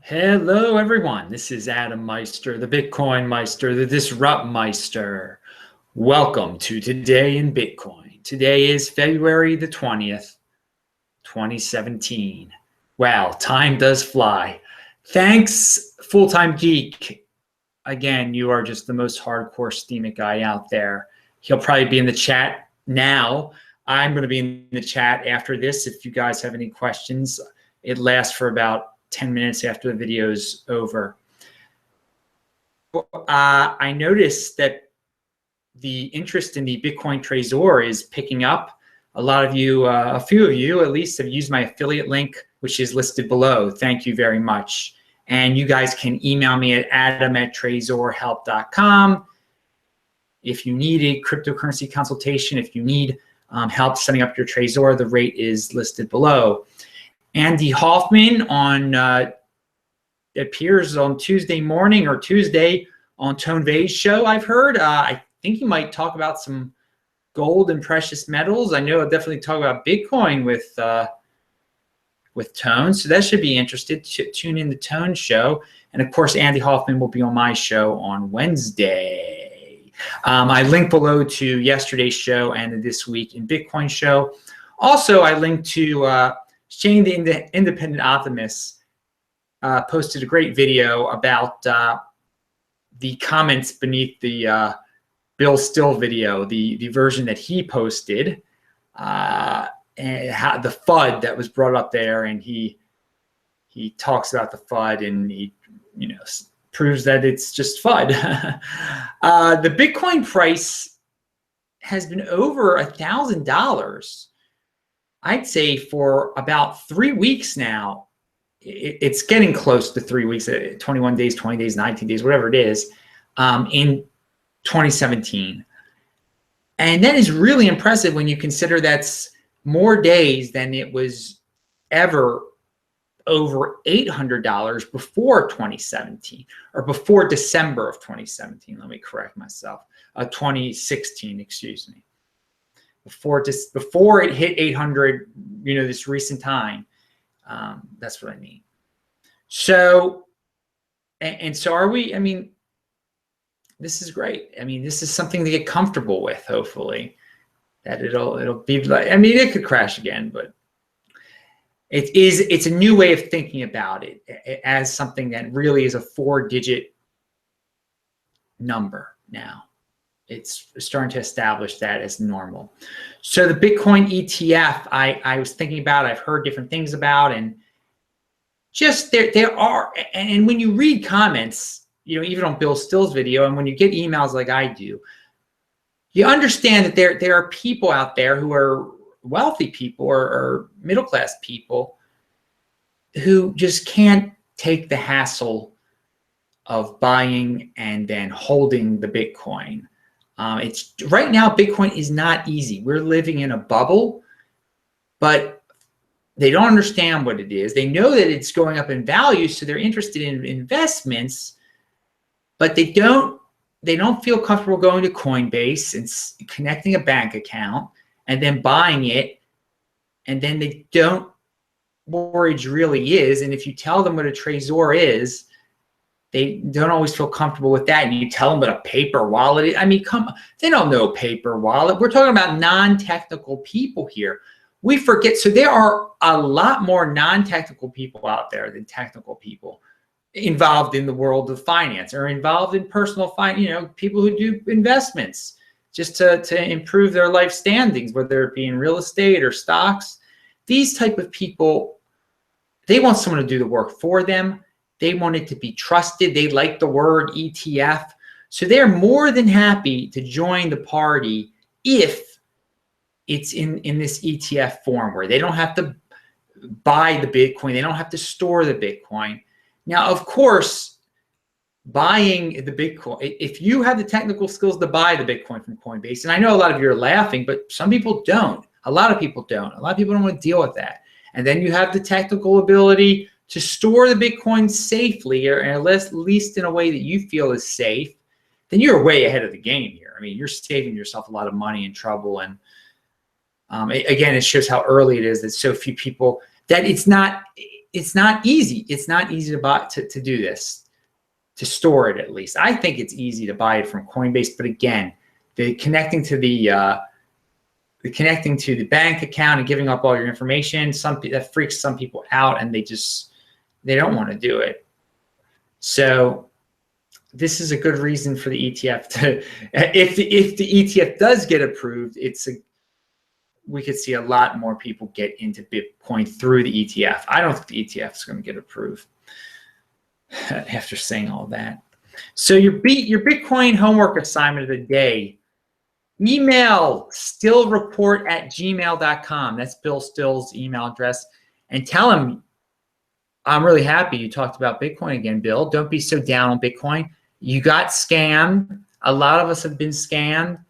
Hello, everyone. This is Adam Meister, the BitcoinMeister, the Disrupt Meister. Welcome to Today in Bitcoin. Today is February the 20th, 2017. Wow, time does fly. Thanks, Full-Time Geek. Again, you are just the most hardcore Steemic guy out there. He'll probably be in the chat now. I'm going to be in the chat after this if you guys have any questions. It lasts for about 10 minutes after the video is over. I noticed that the interest in the Bitcoin Trezor is picking up. A lot of you, a few of you at least, have used my affiliate link, which is listed below. Thank you very much. And you guys can email me at adam@trezorhelp.com. If you need a cryptocurrency consultation, if you need help setting up your Trezor, the rate is listed below. Andy Hoffman appears on Tuesday morning or Tuesday on Tone Vay's show, I've heard. I think he might talk about some gold and precious metals. I know I'll definitely talk about Bitcoin with Tone, so that should be interesting. Tune in the Tone show. And of course, Andy Hoffman will be on my show on Wednesday. I link below to yesterday's show and this week in Bitcoin show. Also, I linked to Shane the Independent Optimist posted a great video about the comments beneath the Bill Still video, the version that he posted, and how the FUD that was brought up there, and he talks about the FUD, and he proves that it's just FUD. The Bitcoin price has been over $1,000. I'd say for about 3 weeks now. It's getting close to 3 weeks, 21 days, 20 days, 19 days, whatever it is, in 2017. And that is really impressive when you consider that's more days than it was ever over $800 before 2017, or before December of 2017. Let me correct myself. 2016, excuse me. Before it hit 800, this recent time. That's what I mean. So, and so are we. I mean, this is great. I mean, this is something to get comfortable with, hopefully. That it'll be like, I mean, it could crash again, but it's a new way of thinking about it as something that really is a 4-digit number now. It's starting to establish that as normal. So the Bitcoin ETF, I was thinking about, I've heard different things about, and just there are, and when you read comments, even on Bill Still's video, and when you get emails like I do, you understand that there are people out there who are wealthy people or middle-class people who just can't take the hassle of buying and then holding the Bitcoin. It's right now, Bitcoin is not easy. We're living in a bubble, but they don't understand what it is. They know that it's going up in value, so they're interested in investments, but they don't feel comfortable going to Coinbase and connecting a bank account and then buying it, and then they don't know what storage really is. And if you tell them what a Trezor is, they don't always feel comfortable with that. And you tell them what a paper wallet is. I mean, they don't know paper wallet. We're talking about non-technical people here. We forget. So there are a lot more non-technical people out there than technical people involved in the world of finance or involved in personal finance, people who do investments just to improve their life standings, whether it be in real estate or stocks. These type of people, they want someone to do the work for them. They want it to be trusted. They like the word ETF. So they're more than happy to join the party if it's in this ETF form where they don't have to buy the Bitcoin. They don't have to store the Bitcoin. Now, of course, buying the Bitcoin, if you have the technical skills to buy the Bitcoin from Coinbase, and I know a lot of you are laughing, but some people don't. A lot of people don't. A lot of people don't want to deal with that. And then you have the technical ability to store the Bitcoin safely, or at least in a way that you feel is safe, then you're way ahead of the game here. I mean, you're saving yourself a lot of money and trouble. And again, it shows how early it is that so few people, that it's not, it's not easy. It's not easy to buy to do this, to store it at least. I think it's easy to buy it from Coinbase, but again, the connecting to the bank account and giving up all your information, that freaks some people out, and they don't want to do it. So this is a good reason for the ETF to, if the ETF does get approved, we could see a lot more people get into Bitcoin through the ETF. I don't think the ETF is going to get approved after saying all that. So your Bitcoin homework assignment of the day: email stillreport@gmail.com. That's Bill Still's email address, and tell him, I'm really happy you talked about Bitcoin again, Bill. Don't be so down on Bitcoin. You got scammed. A lot of us have been scammed.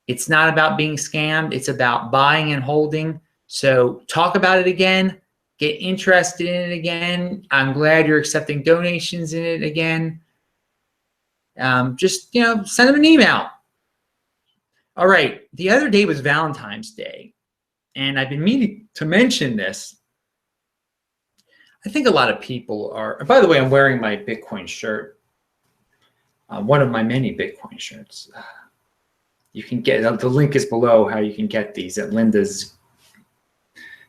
It's not about being scammed. It's about buying and holding. So talk about it again. Get interested in it again. I'm glad you're accepting donations in it again. Just, send them an email. All right. The other day was Valentine's Day, and I've been meaning to mention this. I think a lot of people are, and by the way, I'm wearing my Bitcoin shirt, one of my many Bitcoin shirts. You can get, the link is below how you can get these at Linda's.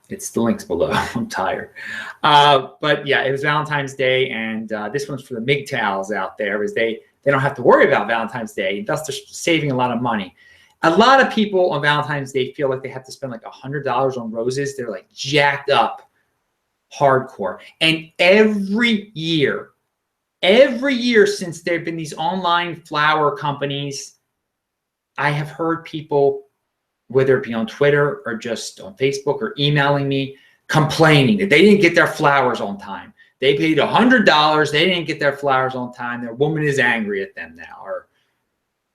The link's below. I'm tired. But yeah, it was Valentine's Day, and this one's for the MGTOWs out there, because they don't have to worry about Valentine's Day. Thus, they're saving a lot of money. A lot of people on Valentine's Day feel like they have to spend like $100 on roses. They're like jacked up hardcore. And every year since there have been these online flower companies, I have heard people, whether it be on Twitter or just on Facebook or emailing me, complaining that they didn't get their flowers on time. They paid $100. They didn't get their flowers on time. Their woman is angry at them now, or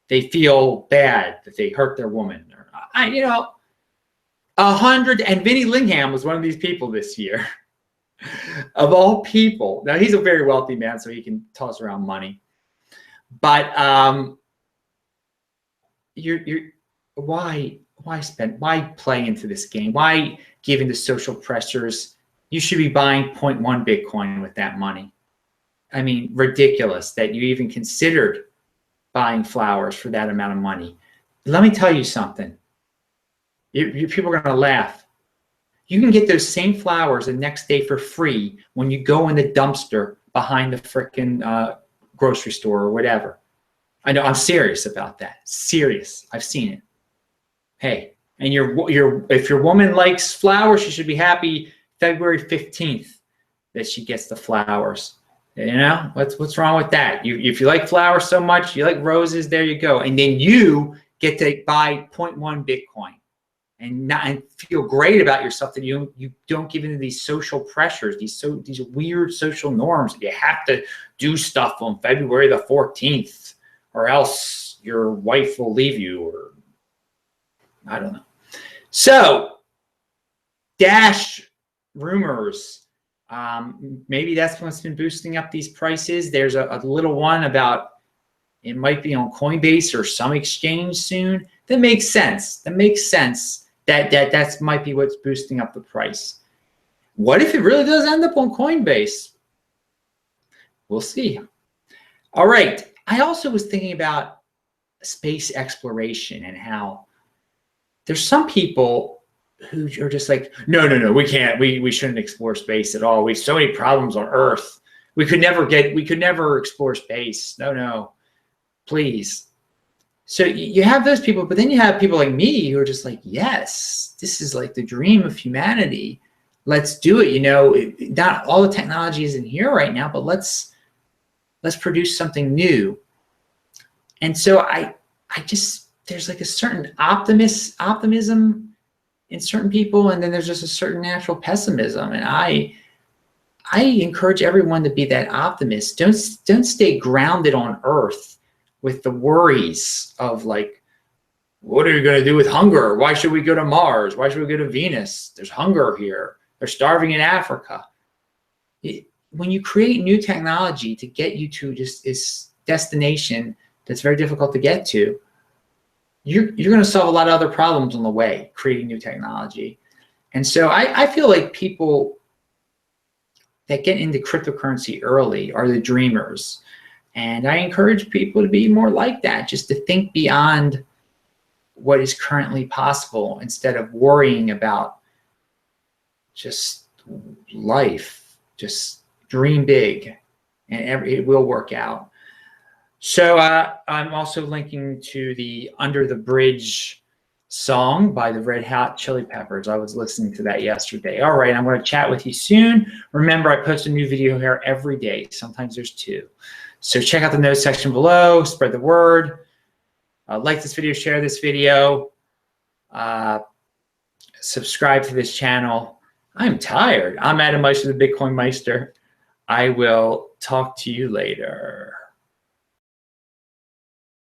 they feel bad that they hurt their woman. Or 100. And Vinny Lingham was one of these people this year. Of all people. Now, he's a very wealthy man, so he can toss around money. But why play into this game? Why give into social pressures? You should be buying 0.1 Bitcoin with that money. I mean, ridiculous that you even considered buying flowers for that amount of money. Let me tell you something. People are going to laugh. You can get those same flowers the next day for free when you go in the dumpster behind the frickin' grocery store or whatever. I know, I'm serious about that. Serious. I've seen it. Hey, and if your woman likes flowers, she should be happy February 15th that she gets the flowers. What's wrong with that? If you like flowers so much, you like roses, there you go. And then you get to buy 0.1 Bitcoin and feel great about yourself that you don't give into these social pressures, these weird social norms that you have to do stuff on February the 14th or else your wife will leave you, or I don't know. So Dash rumors. Maybe that's what's been boosting up these prices. There's a little one about it might be on Coinbase or some exchange soon. That makes sense. That might be what's boosting up the price. What if it really does end up on Coinbase? We'll see. All right. I also was thinking about space exploration and how there's some people who are just like, no, we can't. We shouldn't explore space at all. We have so many problems on Earth. We could never explore space. No, please. So you have those people, but then you have people like me who are just like, yes, this is like the dream of humanity. Let's do it. Not all the technology isn't here right now, but let's produce something new. And so there's like a certain optimism in certain people, and then there's just a certain natural pessimism. And I encourage everyone to be that optimist. Don't stay grounded on Earth with the worries of like, what are you going to do with hunger? Why should we go to Mars? Why should we go to Venus? There's hunger here. They're starving in Africa. When you create new technology to get you to just this destination that's very difficult to get to, you're going to solve a lot of other problems on the way, creating new technology. And so I feel like people that get into cryptocurrency early are the dreamers. And I encourage people to be more like that, just to think beyond what is currently possible instead of worrying about just life. Just dream big, and it will work out. So I'm also linking to the Under the Bridge song by the Red Hot Chili Peppers. I was listening to that yesterday. All right, I'm going to chat with you soon. Remember, I post a new video here every day. Sometimes there's two. So check out the notes section below. Spread the word. Like this video, share this video. Subscribe to this channel. I'm tired. I'm Adam Meister, the BitcoinMeister. I will talk to you later.